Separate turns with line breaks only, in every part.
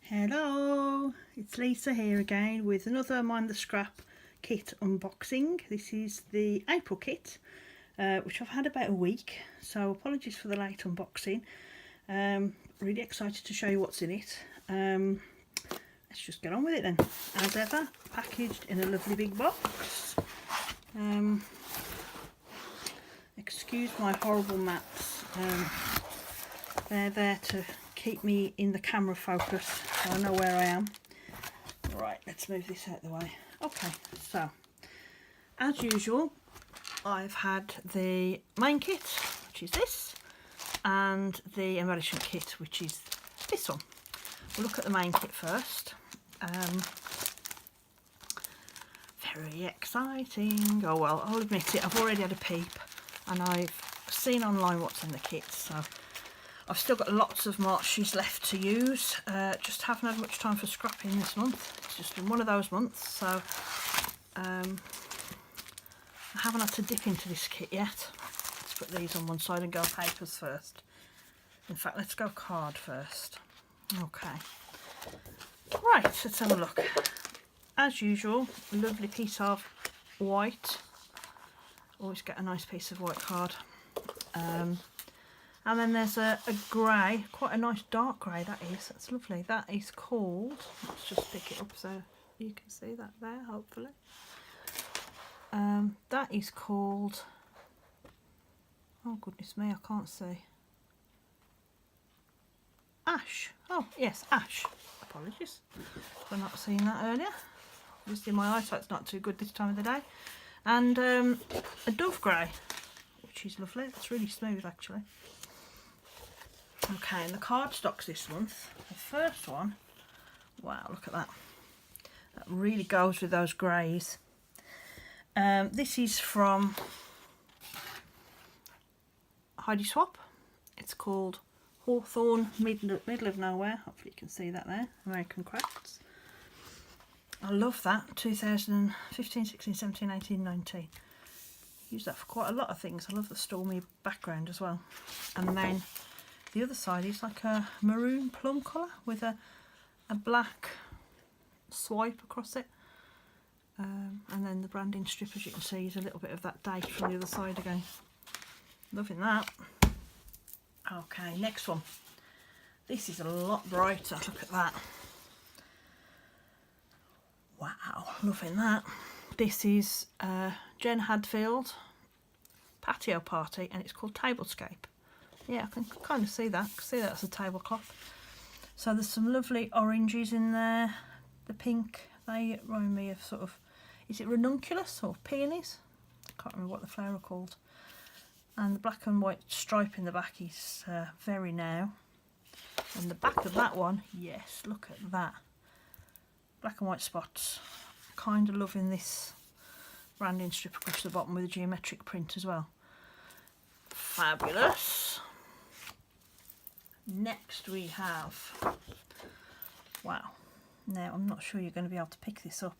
Hello, it's Lisa here again with another Mind the Scrap kit unboxing. This is the April kit, which I've had about a week, so apologies for the late unboxing. Really excited to show you what's in it. Let's just get on with it then. As ever, packaged in a lovely big box. Excuse my horrible maps. They're there to keep me in the camera focus so I know where I am. Right, let's move this out of the way. Okay, so as usual, I've had the main kit, which is this, and the embellishment kit, which is this one. We'll look at the main kit first. Very exciting. Oh well, I'll admit it, I've already had a peep and I've seen online what's in the kit, so I've still got lots of marches left to use. Just haven't had much time for scrapping this month. It's just been one of those months, so I haven't had to dip into this kit yet. Let's put these on one side and go papers first. In fact, let's go card first. Okay. Right, let's have a look. As usual, a lovely piece of white. Always get a nice piece of white card. And then there's a grey, quite a nice dark grey that is. That's lovely. That is called, let's just pick it up so you can see that there, hopefully. That is called, oh goodness me, I can't see. Ash. Oh yes, ash. Apologies for not seeing that earlier. Obviously my eyesight's not too good this time of the day. And a dove grey, which is lovely. It's really smooth actually. Okay, and the cardstocks this month. The first one, wow, look at that. That really goes with those greys. This is from Heidi Swap. It's called Hawthorne, middle of nowhere. Hopefully you can see that there. American Crafts. I love that. 2015, 16, 17, 18, 19. Use that for quite a lot of things. I love the stormy background as well. And then the other side is like a maroon plum colour with a black swipe across it. And then the branding strip, as you can see, is a little bit of that date from the other side again. Loving that. Okay, next one. This is a lot brighter. Look at that. Wow, loving that. This is Jen Hadfield Patio Party, and it's called Tablescape. Yeah, I can kind of see that. See that as a tablecloth. So there's some lovely oranges in there. The pink, they remind me of sort of, is it ranunculus or peonies? I can't remember what the flower are called. And the black and white stripe in the back is very now. And the back of that one, yes, look at that. Black and white spots. Kind of loving this branding strip across the bottom with a geometric print as well. Fabulous. Next we have, wow, now I'm not sure you're going to be able to pick this up.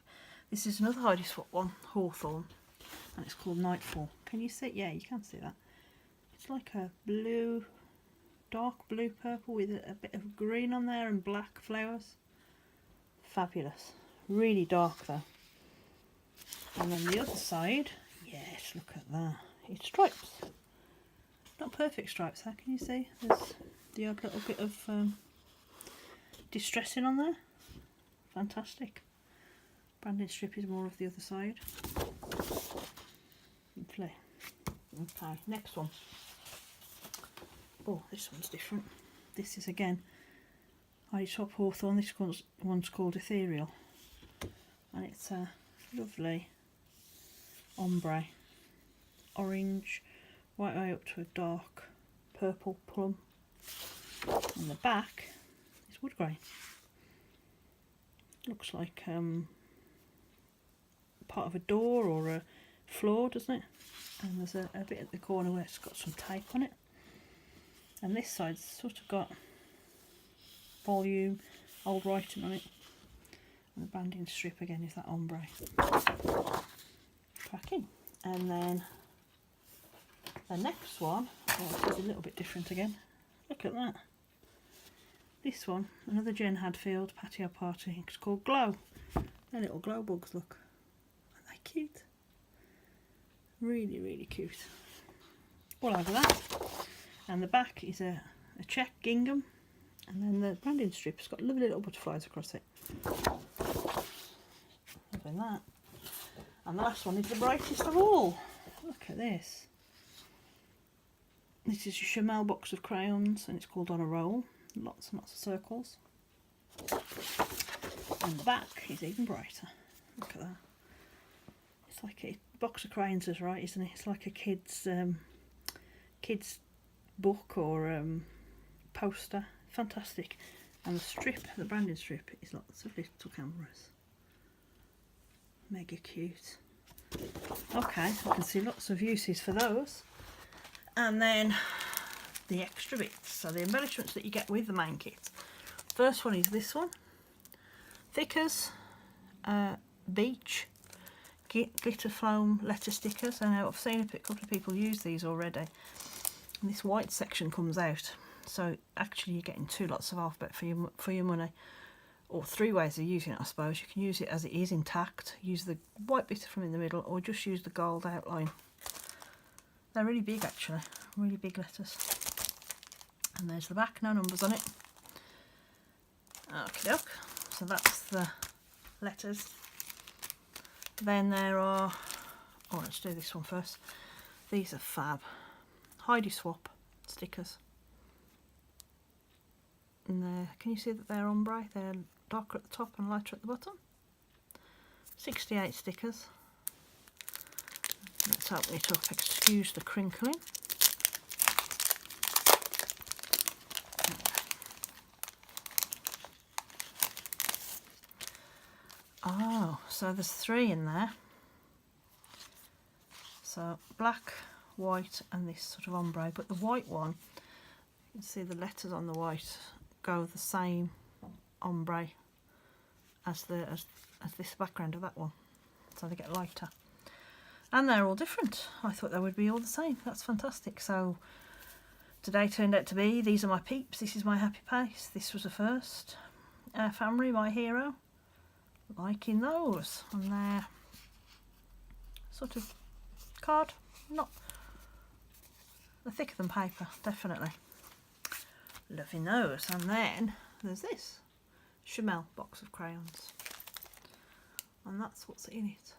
This is another Heidi Swap one, Hawthorne, and it's called Nightfall. Can you see? Yeah, you can see that. It's like a blue, dark blue purple with a bit of green on there and black flowers. Fabulous. Really dark though. And then the other side, yes, look at that. It's stripes. Not perfect stripes, how can you see? There's the odd little bit of distressing on there. Fantastic. Branding strip is more of the other side. Lovely. Okay, next one. Oh, this one's different. This is again Heidi Swap Hawthorne. This one's called Ethereal, and it's a lovely ombre, orange, right way up to a dark purple plum. And the back is wood grain. Looks like part of a door or a floor, doesn't it? And there's a bit at the corner where it's got some tape on it. And this side's sort of got volume, old writing on it. And the banding strip again is that ombre. Cracking. And then the next one, oh, this is a little bit different again. Look at that. this one, another Jen Hadfield patio party. It's called Glow. They're little glow bugs, look. Aren't they cute? Really, really cute. All over that. And the back is a check gingham. And then the branding strip's got lovely little butterflies across it. Loving that. And the last one is the brightest of all. Look at this. This is a Chamel box of crayons and it's called On a Roll. Lots and lots of circles. And the back is even brighter. Look at that. It's like a box of crayons is right, isn't it? It's like a kid's book or poster. Fantastic. And the strip, the branding strip, is lots of little cameras. Mega cute. Okay, I can see lots of uses for those. And then the extra bits, so the embellishments that you get with the main kit. First one is this one. Thickers, beach, glitter foam letter stickers. I know I've seen a couple of people use these already. And this white section comes out. So actually you're getting 2 lots of alphabet for your money. Or 3 ways of using it, I suppose. You can use it as it is intact, use the white bit from in the middle, or just use the gold outline. They're really big actually, really big letters. And there's the back, no numbers on it. Okie doke, so that's the letters. Then there are, oh let's do this one first. These are fab. Heidi Swap stickers. And there, can you see that they're ombre? They're darker at the top and lighter at the bottom. 68 stickers. Let's open it up, excuse the crinkling. Oh, so there's 3 in there. So black, white and this sort of ombre, but the white one, you can see the letters on the white go the same ombre as this background of that one, so they get lighter. And they're all different. I thought they would be all the same. That's fantastic. So today turned out to be, these are my peeps, this is my happy place, this was a first. Family, my hero. Liking those. And they're sort of card, not, they're thicker than paper, definitely. Loving those. And then there's this Chamel box of crayons. And that's what's in it.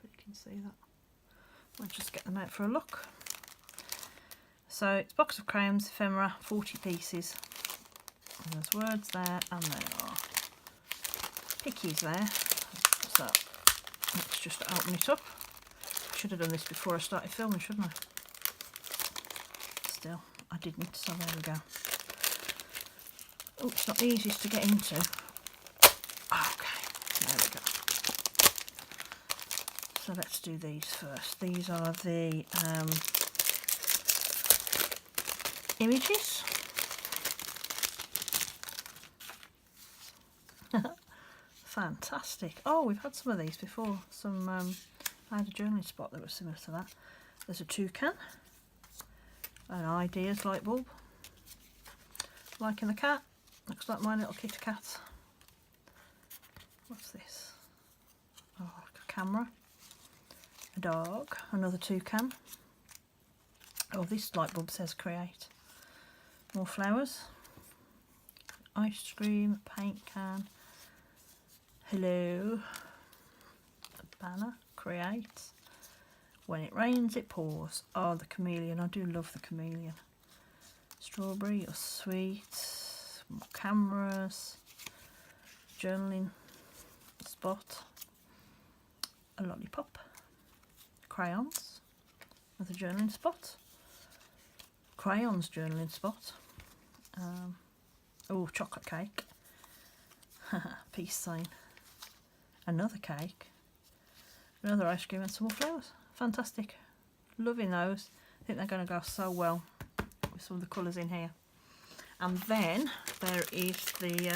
But you can see that. I'll just get them out for a look. So it's a box of crayons, ephemera, 40 pieces. And there's words there, and there are pickies there. So let's just open it up. Should have done this before I started filming, shouldn't I? Still, I didn't, so there we go. Oh, it's not the easiest to get into. Okay, there we go. So let's do these first. These are the images. Fantastic. Oh, we've had some of these before. I had a journaling spot that was similar to that. There's a toucan, an ideas light bulb, liking the cat, looks like my little kitty cat. What's this? Oh, like a camera, a dog, another toucan. Oh, this light bulb says create. More flowers, ice cream, paint can, hello, a banner, create, when it rains it pours. Oh, the chameleon, I do love the chameleon. Strawberry or sweet, more cameras, journaling spot, a lollipop, crayons with a journaling spot, crayons journaling spot, oh, chocolate cake, peace sign, another cake, another ice cream and some more flowers. Fantastic. Loving those. I think they're going to go so well with some of the colours in here. And then there is the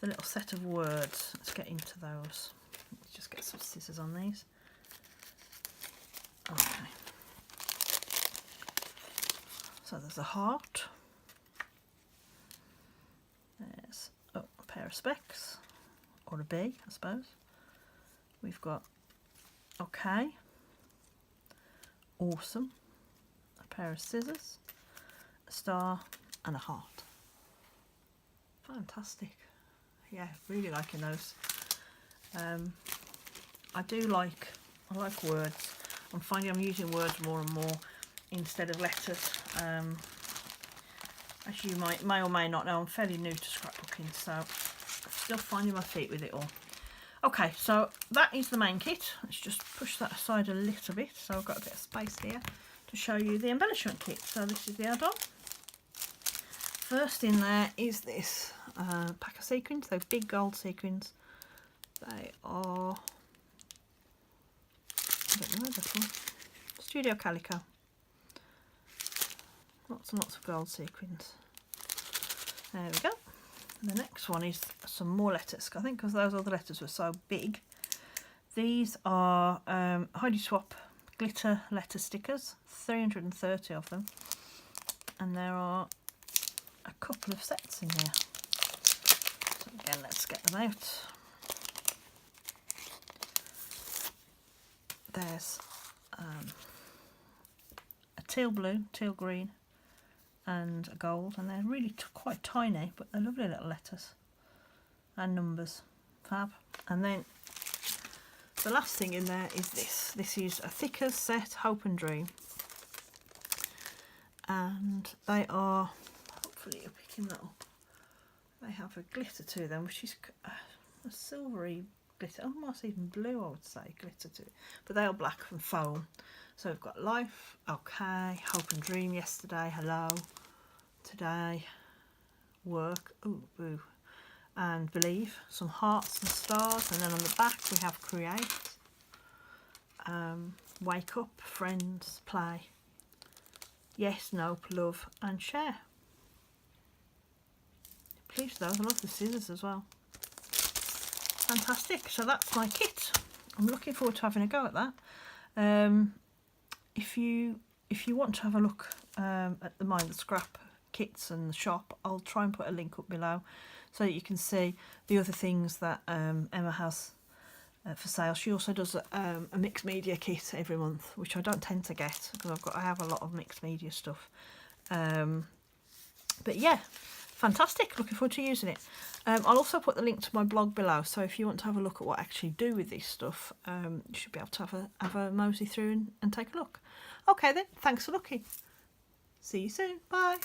little set of words. Let's get into those. Let's just get some scissors on these. Okay. So there's a heart. of specs, or a B, I suppose. We've got okay, awesome, a pair of scissors, a star and a heart. Fantastic. Yeah, really liking those. I like words. I'm finding I'm using words more and more instead of letters. As you may or may not know, I'm fairly new to scrapbooking, so I'm still finding my feet with it all. Okay, so that is the main kit. Let's just push that aside a little bit, so I've got a bit of space here to show you the embellishment kit. So this is the add-on. First in there is this pack of sequins, those big gold sequins. They are, I don't know where they're from, Studio Calico. Lots and lots of gold sequins. There we go. The next one is some more letters. I think because those other letters were so big. These are Heidi Swap glitter letter stickers, 330 of them. And there are a couple of sets in here. So again, let's get them out. There's a teal blue, teal green, and a gold, and they're really quite tiny, but they're lovely little letters and numbers. Fab. And then the last thing in there is this. This is a thicker set, Hope and Dream, and they are, hopefully you're picking that up, they have a glitter to them, which is a silvery glitter, almost even blue, I would say, glitter to it, but they are black from foam. So we've got life, okay, hope and dream, yesterday, hello, today, work, ooh, boo, and believe, some hearts and stars, and then on the back we have create, wake up, friends, play, yes, nope, love, and share. Pleased those, I love the scissors as well. Fantastic, so that's my kit. I'm looking forward to having a go at that. If you want to have a look at the Mind the Scrap kits and the shop, I'll try and put a link up below so that you can see the other things that Emma has for sale. She also does a mixed media kit every month, which I don't tend to get because I have a lot of mixed media stuff. But yeah, fantastic, looking forward to using it. I'll also put the link to my blog below, so if you want to have a look at what I actually do with this stuff, you should be able to have a mosey through and take a look. Okay then, thanks for looking. See you soon, bye.